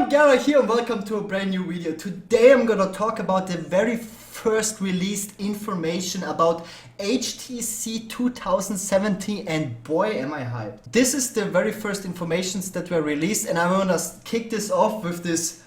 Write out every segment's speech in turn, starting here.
everyone, Gaara here and welcome to a brand new video. Today I'm gonna talk about the very first released information about HTC 2017 and boy am I hyped. This is the very first informations that were released and I'm gonna kick this off with this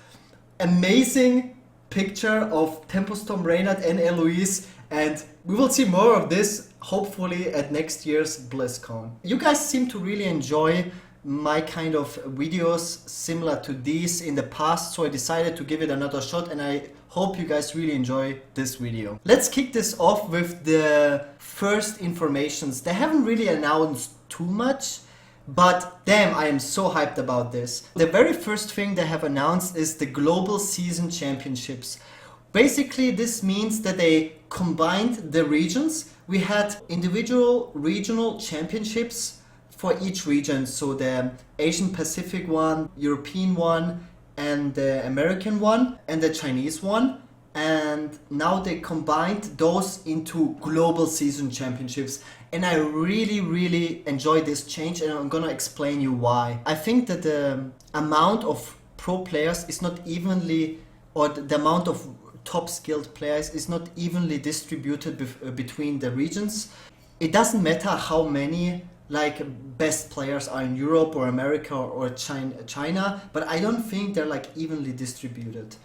amazing picture of Tempestorm Reynard and Eloise, and we will see more of this hopefully at next year's Blizzcon. You guys seem to really enjoy my kind of videos similar to these in the past, so I decided to give it another shot and I hope you guys really enjoy this video. Let's kick this off with the first informations. They haven't really announced too much, but damn, I am so hyped about this. The very first thing they have announced is the Global Season Championships. Basically, this means that they combined the regions. We had individual regional championships for each region, so the Asian Pacific one, European one, and the American one, and the Chinese one. And now they combined those into Global Season Championships. And I really enjoy this change, and I'm gonna explain you why. I think that the amount of pro players is not evenly, or the amount of top skilled players is not evenly distributed between the regions. It doesn't matter how many like best players are in Europe or America or China, but I don't think they're like evenly distributed.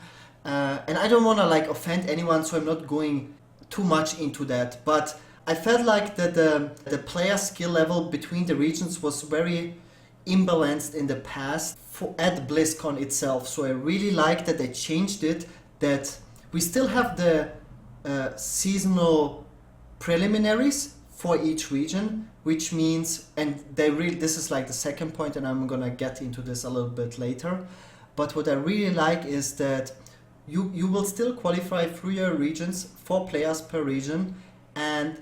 And I don't want to like offend anyone, so I'm not going too much into that. But I felt like that the player skill level between the regions was very imbalanced in the past at BlizzCon itself. So I really like that they changed it, that we still have the seasonal preliminaries for each region, which means, and this is like the second point, and I'm gonna get into this a little bit later, but what I really like is that you will still qualify through your regions, 4 players per region, and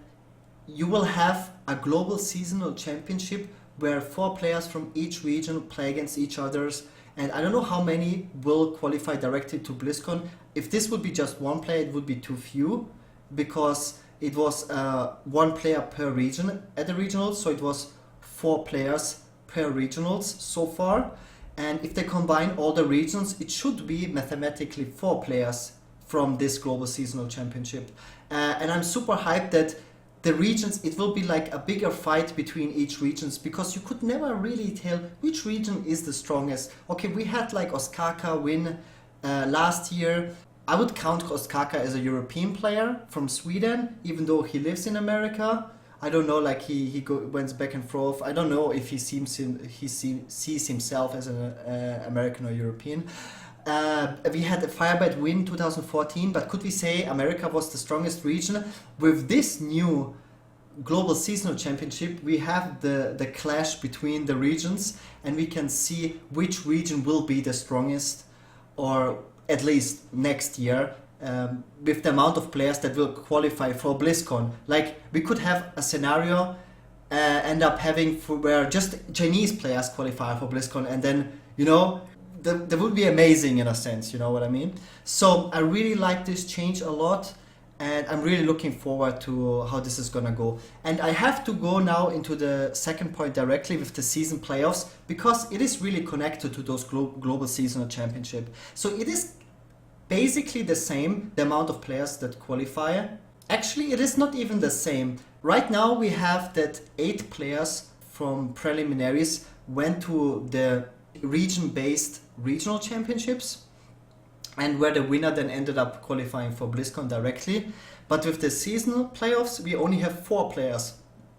you will have a global seasonal championship where 4 players from each region play against each others, and I don't know how many will qualify directly to BlizzCon. If this would be just one player, it would be too few, because it was 1 player per region at the regionals, so it was 4 players per regionals so far. And if they combine all the regions, it should be mathematically 4 players from this Global Seasonal Championship. And I'm super hyped that the regions, it will be like a bigger fight between each regions, because you could never really tell which region is the strongest. Okay, we had like Ostkaka win last year. I would count Ostkaka as a European player from Sweden, even though he lives in America. I don't know, like he went back and forth. I don't know if he sees himself as an American or European. We had a Firebite win 2014, but could we say America was the strongest region? With this new Global Seasonal Championship, we have the clash between the regions, and we can see which region will be the strongest, or at least next year, with the amount of players that will qualify for BlizzCon. Like, we could have a scenario end up having where just Chinese players qualify for BlizzCon, and then, you know, that would be amazing in a sense, you know what I mean? So I really like this change a lot, and I'm really looking forward to how this is gonna go. And I have to go now into the second point directly with the season playoffs, because it is really connected to those global seasonal championship. So it is basically the same, the amount of players that qualify. Actually, it is not even the same. Right now we have that 8 players from preliminaries went to the region-based regional championships, and where the winner then ended up qualifying for BlizzCon directly. But with the seasonal playoffs, we only have 4 players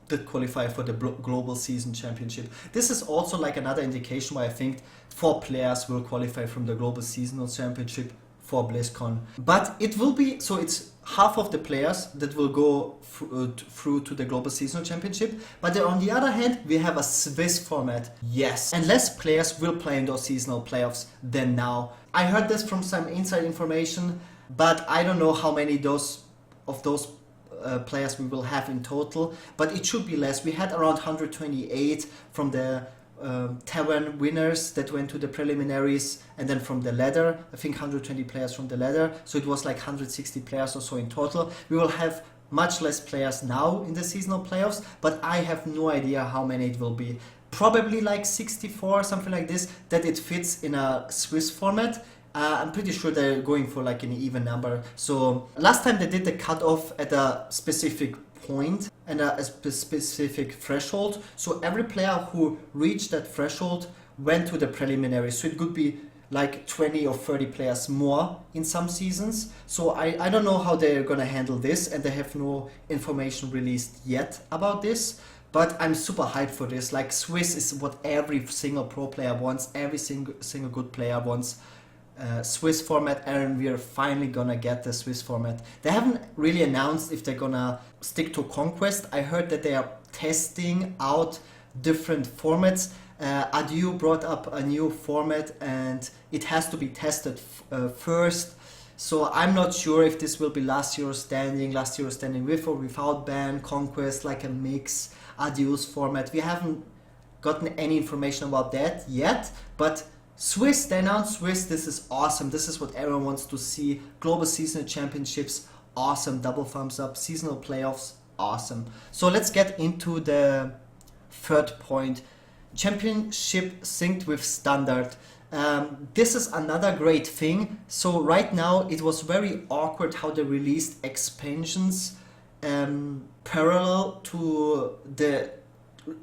that qualify for the Global Season Championship. This is also like another indication why I think 4 players will qualify from the Global Seasonal Championship for BlizzCon. But it will be, so it's half of the players that will go through to the Global Seasonal Championship, but then on the other hand, we have a Swiss format. Yes, and less players will play in those seasonal playoffs than now. I heard this from some inside information, but I don't know how many of those players we will have in total, but it should be less. We had around 128 from the Tavern winners that went to the preliminaries, and then from the ladder, I think 120 players from the ladder, so it was like 160 players or so in total. We will have much less players now in the seasonal playoffs, but I have no idea how many it will be. probably like 64, something like this, that it fits in a Swiss format. I'm pretty sure they're going for like an even number. So last time they did the cutoff at a specific point and a specific threshold. So every player who reached that threshold went to the preliminary. So it could be like 20 or 30 players more in some seasons. So I don't know how they're gonna handle this, and they have no information released yet about this. But I'm super hyped for this. Like, Swiss is what every single pro player wants, every single good player wants. Swiss format, and we're finally gonna get the Swiss format. They haven't really announced if they're gonna stick to Conquest. I heard that they are testing out different formats. Adieu brought up a new format, and it has to be tested first. So I'm not sure if this will be last hero standing with or without ban, Conquest, like a mix, Adieu's format. We haven't gotten any information about that yet, but Swiss, they announced Swiss. This is awesome. This is what everyone wants to see. Global Seasonal Championships, awesome. Double thumbs up. Seasonal playoffs, awesome. So let's get into the third point. Championship synced with standard. This is another great thing. So right now it was very awkward how they released expansions parallel to the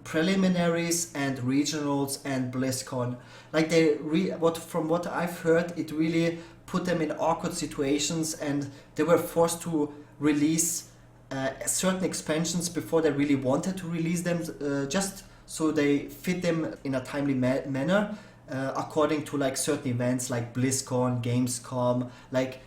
preliminaries and regionals and Blizzcon. Like from what I've heard, it really put them in awkward situations, and they were forced to release certain expansions before they really wanted to release them, just so they fit them in a timely manner, according to like certain events like BlizzCon, Gamescom, like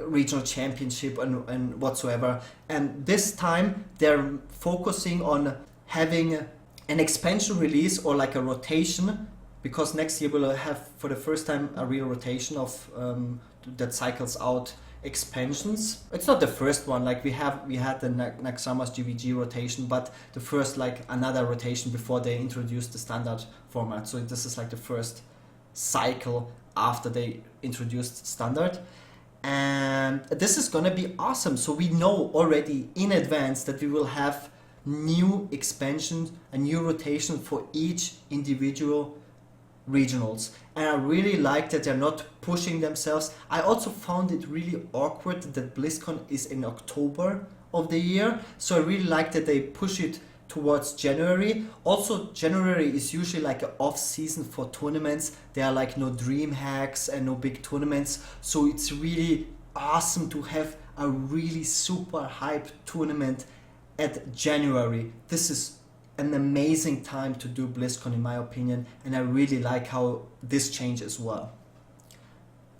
regional championship and whatsoever. And this time they're focusing on having an expansion release or like a rotation, because next year we'll have for the first time a real rotation of that cycles out expansions. It's not the first one, like we had the next summer's GVG rotation, but the first like another rotation before they introduced the standard format. So this is like the first cycle after they introduced standard, and this is gonna be awesome. So we know already in advance that we will have new expansions, a new rotation for each individual regionals, and I really like that they're not pushing themselves. I also found it really awkward that BlizzCon is in October of the year, so I really like that they push it towards January. Also, January is usually like an off season for tournaments. There are like no dream hacks and no big tournaments, so it's really awesome to have a really super hyped tournament at January. This is an amazing time to do BlizzCon in my opinion, and I really like how this changed as well.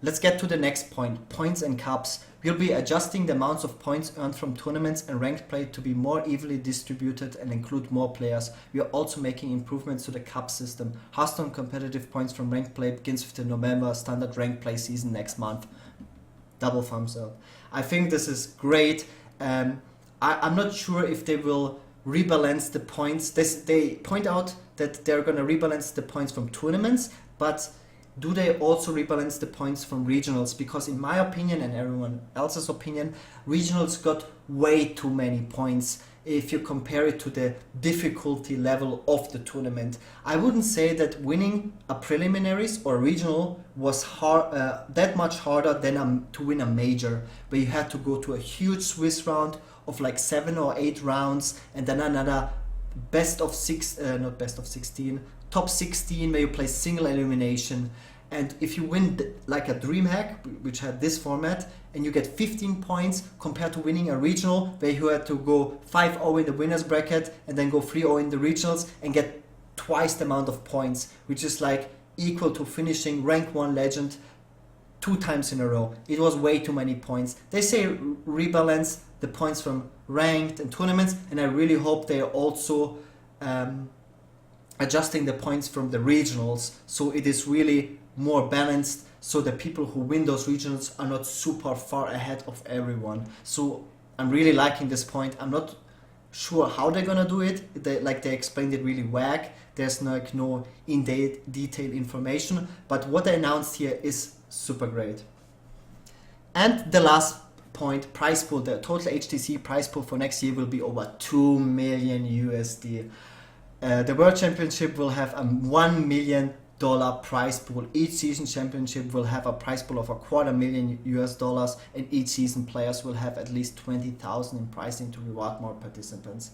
Let's get to the next point, points and cups. We'll be adjusting the amounts of points earned from tournaments and ranked play to be more evenly distributed and include more players. We are also making improvements to the cup system. Hearthstone competitive points from ranked play begins with the November standard ranked play season next month. Double thumbs up. I think this is great. I'm not sure if they will rebalance the points. They point out that they're going to rebalance the points from tournaments, but do they also rebalance the points from regionals? Because in my opinion and everyone else's opinion, regionals got way too many points if you compare it to the difficulty level of the tournament. I wouldn't say that winning a preliminaries or regional was that much harder than to win a major, where you had to go to a huge Swiss round of like 7 or 8 rounds, and then another top 16 where you play single elimination. And if you win like a dream hack, which had this format, and you get 15 points compared to winning a regional where you had to go 5-0 in the winners bracket and then go 3-0 in the regionals and get twice the amount of points, which is like equal to finishing rank 1 legend 2 times in a row. It was way too many points. They say rebalance the points from ranked and tournaments, and I really hope they are also adjusting the points from the regionals, so it is really more balanced, so the people who win those regionals are not super far ahead of everyone. So I'm really liking this point. I'm not sure how they're gonna do it. They explained it really whack. There's like no in-detail information, but what they announced here is super great. And the last point, prize pool. The total HTC prize pool for next year will be over 2 million USD. The World Championship will have a $1 million prize pool. Each season championship will have a prize pool of $250,000 US, and each season players will have at least 20,000 in pricing to reward more participants.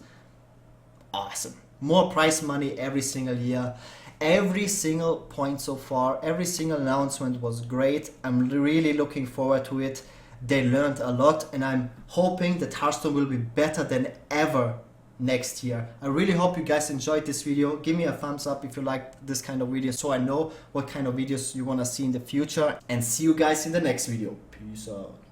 Awesome. More prize money every single year. Every single point so far, every single announcement was great. I'm really looking forward to it. They learned a lot, and I'm hoping that Hearthstone will be better than ever next year. I really hope you guys enjoyed this video. Give me a thumbs up if you like this kind of videos, so I know what kind of videos you want to see in the future, and see you guys in the next video. Peace out.